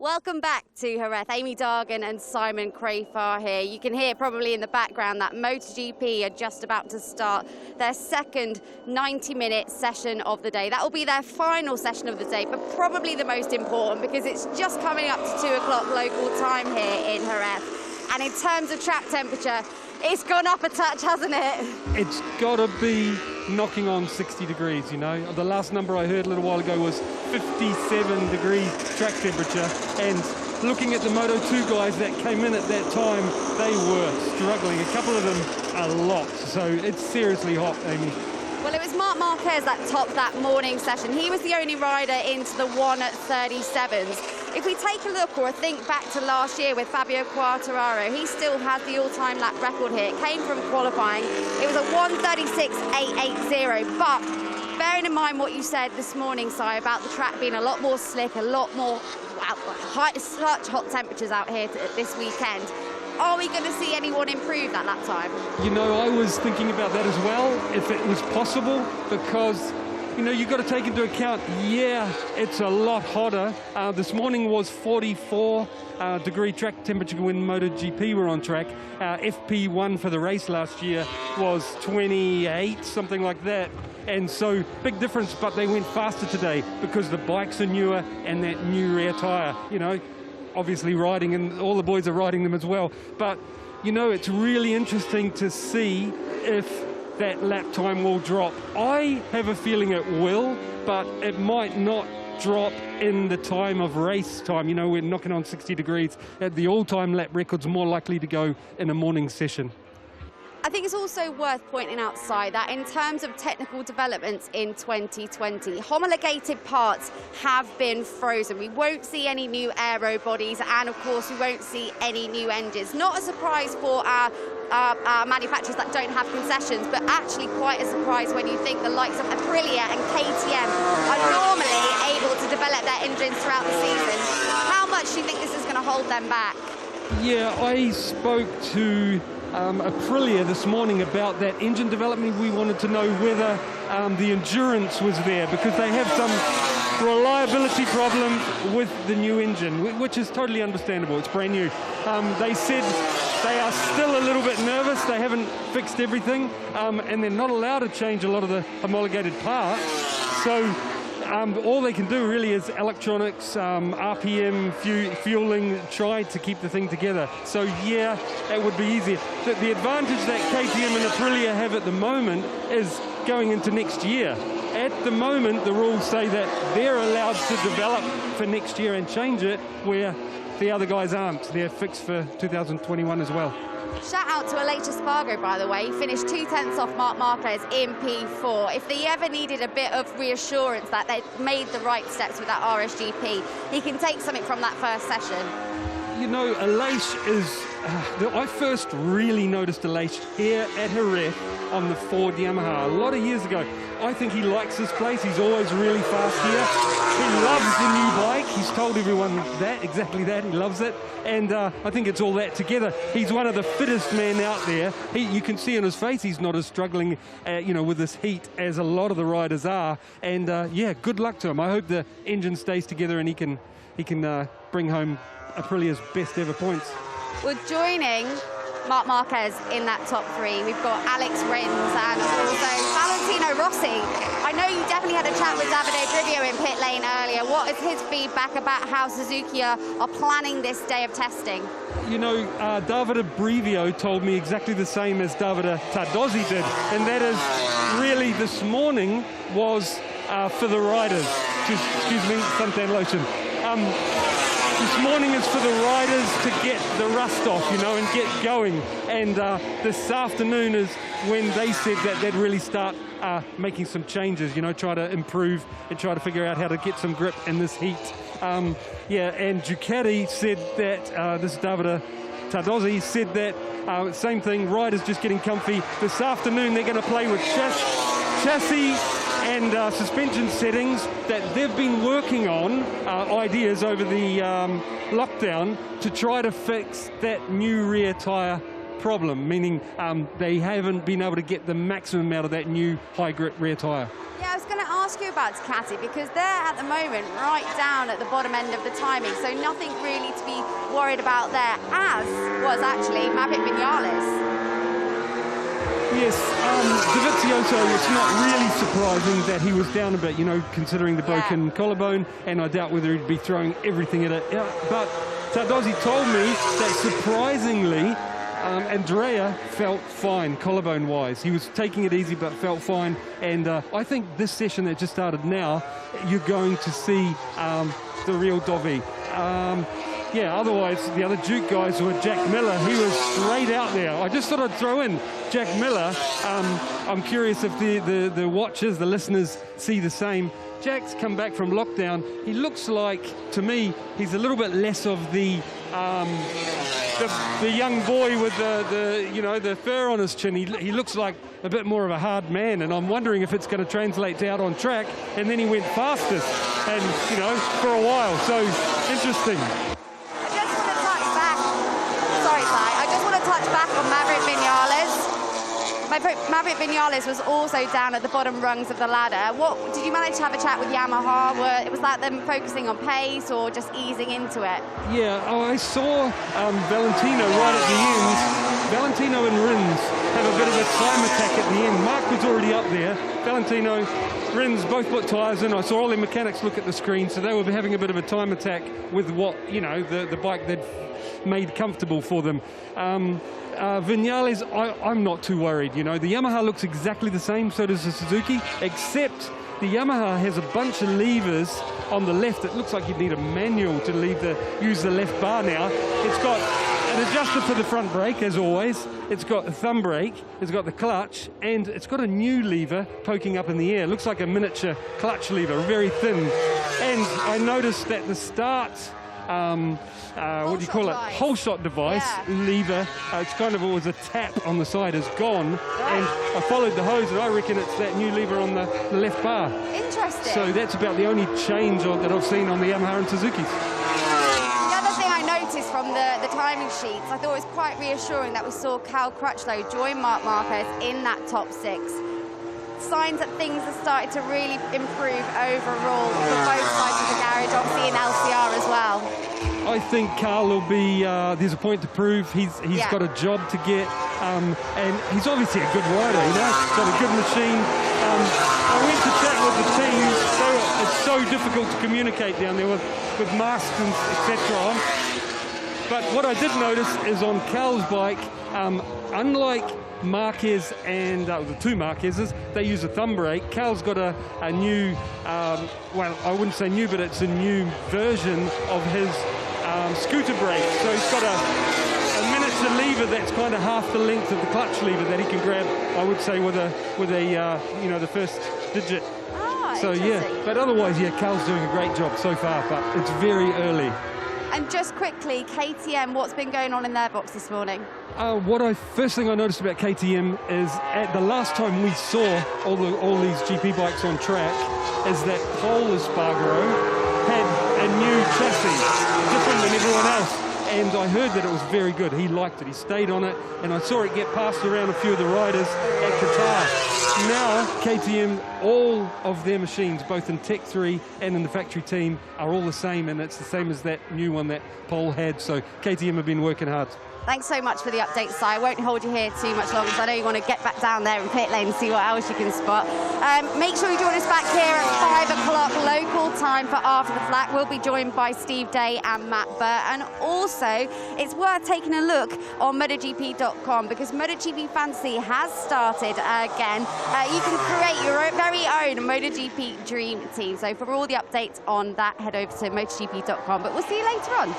Welcome back to Jerez. Amy Dargan and Simon Crayf are here. You can hear probably in the background that MotoGP are just about to start their second 90-minute session of the day. That will be their final session of the day, but probably the most important because it's just coming up to 2 o'clock local time here in Jerez. And in terms of track temperature, it's gone up a touch, hasn't it? It's got to be knocking on 60 degrees, you know. The last number I heard a little while ago was 57 degrees track temperature. And looking at the Moto2 guys that came in at that time, they were struggling. A couple of them a lot. So it's seriously hot, Amy. Well, it was Marc Marquez that topped that morning session. He was the only rider into the 1:37s. If we take a look or think back to last year with Fabio Quartararo, he still has the all-time lap record here. It came from qualifying. It was a 1:36.880. But bearing in mind what you said this morning, Si, about the track being a lot more slick, a lot more such hot temperatures out here this weekend, are we going to see anyone improve that lap time? You know, I was thinking about that as well, if it was possible, because, you know, you've got to take into account, yeah, it's a lot hotter. This morning was 44 degree track temperature when MotoGP were on track. FP1 for the race last year was 28, something like that. And so, big difference, but they went faster today because the bikes are newer and that new rear tyre, you know. Obviously riding, and all the boys are riding them as well. But, you know, it's really interesting to see if that lap time will drop. I have a feeling it will, but it might not drop in the time of race time. You know, we're knocking on 60 degrees. The all-time lap record's more likely to go in a morning session. I think it's also worth pointing out, Si, that in terms of technical developments in 2020, homologated parts have been frozen. We won't see any new aero bodies, and of course we won't see any new engines. Not a surprise for our manufacturers that don't have concessions, but actually quite a surprise when you think the likes of Aprilia and KTM are normally able to develop their engines throughout the season. How much do you think this is going to hold them back? Yeah, I spoke to Aprilia this morning about that engine development. We wanted to know whether the endurance was there, because they have some reliability problems with the new engine, which is totally understandable. It's brand new. They said they are still a little bit nervous. They haven't fixed everything, and they're not allowed to change a lot of the homologated parts. So all they can do really is electronics, RPM, fueling, try to keep the thing together. So yeah, it would be easier. The advantage that KTM and Aprilia have at the moment is going into next year. At the moment, the rules say that they're allowed to develop for next year and change it, where the other guys aren't. They're fixed for 2021 as well. Shout out to Aleix Espargo, by the way. He finished 2/10 off Marc Marquez in P4. If they ever needed a bit of reassurance that they'd made the right steps with that RSGP, he can take something from that first session. You know, Aleix is... I first really noticed Aleix here at Jerez on the Ford Yamaha a lot of years ago. I think he likes this place. He's always really fast here. He loves the new bike. He's told everyone that, exactly that. He loves it. And I think it's all that together. He's one of the fittest men out there. You can see on his face he's not as struggling, you know, with this heat as a lot of the riders are. And yeah, good luck to him. I hope the engine stays together and he can bring home Aprilia's best ever points. Well, joining Marc Marquez in that top three, we've got Alex Rins and also Valentino Rossi. I know you definitely had a chat with Davide Brivio in pit lane earlier. What is his feedback about how Suzuki are planning this day of testing? You know, Davide Brivio told me exactly the same as Davide Tardozzi did, and that is really this morning was for the riders. Excuse me, suntan lotion. This morning is for the riders to get the rust off, you know, and get going. And this afternoon is when they said that they'd really start making some changes, you know, try to improve and try to figure out how to get some grip in this heat. Yeah, and Ducati said that, this is Davide Tardozzi, said that same thing, riders just getting comfy. This afternoon they're going to play with chassis and suspension settings that they've been working on, ideas over the lockdown to try to fix that new rear tyre problem, meaning they haven't been able to get the maximum out of that new high grip rear tyre. Yeah, I was going to ask ask you about Ducati, because they're at the moment right down at the bottom end of the timing, so nothing really to be worried about there, as was actually Maverick Vinales. Yes, Dovizioso, it's not really surprising that he was down a bit, you know, considering the broken collarbone, and I doubt whether he'd be throwing everything at it. Yeah, but Tardozzi told me that surprisingly, Andrea felt fine collarbone-wise. He was taking it easy but felt fine, and I think this session that just started now, you're going to see the real Dovi. Yeah, otherwise, the other Duke guys were Jack Miller. He was straight out there. I just thought I'd throw in Jack Miller. I'm curious if the watchers, the listeners, see the same. Jack's come back from lockdown. He looks like, to me, he's a little bit less of the young boy with the fur on his chin. He looks like a bit more of a hard man, and I'm wondering if it's going to translate out on track. And then he went fastest, and for a while. So interesting. I just want to touch back on Maverick Vinales. Maverick Vinales was also down at the bottom rungs of the ladder. What did you manage to have a chat with Yamaha? Was that them focusing on pace or just easing into it? Yeah, I saw Valentino right at the end. Valentino and Rins have a bit of a time attack at the end. Mark was already up there. Valentino, Rins both put tyres in. I saw all the mechanics look at the screen, so they were having a bit of a time attack with what, the bike they'd made comfortable for them. Vinales, I'm not too worried. The Yamaha looks exactly the same, so does the Suzuki, except the Yamaha has a bunch of levers on the left. It looks like you'd need a manual to use the left bar now. It's got an adjuster for the front brake, as always. It's got a thumb brake, it's got the clutch, and it's got a new lever poking up in the air. It looks like a miniature clutch lever, very thin. And I noticed that the start what do you call it? Whole shot device lever. It's kind of always a tap on the side is gone, and I followed the hose, and I reckon it's that new lever on the left bar. Interesting. So that's about the only change that I've seen on the Yamaha and Suzuki. The other thing I noticed from the timing sheets, I thought it was quite reassuring that we saw Cal Crutchlow join Marc Marquez in that top 6. Signs that things have started to really improve overall for both sides of the garage, obviously in LCR as well. I think Carl will be, there's a point to prove. He's got a job to get, and he's obviously a good rider, He's got a good machine. I went to chat with the team. It's so difficult to communicate down there with masks and etc. on. But what I did notice is on Cal's bike, unlike Marquez and the two Marquezes, they use a thumb brake. Cal's got a new, well, I wouldn't say new, but it's a new version of his scooter brake. So he's got a miniature lever that's kind of half the length of the clutch lever that he can grab, I would say, with a the first digit. So yeah, but otherwise, Cal's doing a great job so far, but it's very early. And just quickly, KTM, what's been going on in their box this morning? First thing I noticed about KTM is at the last time we saw all these GP bikes on track is that Pol Espargaro had a new chassis, different than everyone else. And I heard that it was very good. He liked it. He stayed on it. And I saw it get passed around a few of the riders at Qatar. Now, KTM, all of their machines, both in Tech 3 and in the factory team, are all the same. And it's the same as that new one that Pol had. So KTM have been working hard. Thanks so much for the update, Si. I won't hold you here too much longer because I know you want to get back down there in pit lane and see what else you can spot. Make sure you join us back here at 5 o'clock local time for After the Flat. We'll be joined by Steve Day and Matt Burt. And also, it's worth taking a look on MotoGP.com because MotoGP Fantasy has started again. You can create your very own MotoGP Dream Team. So for all the updates on that, head over to MotoGP.com. But we'll see you later on.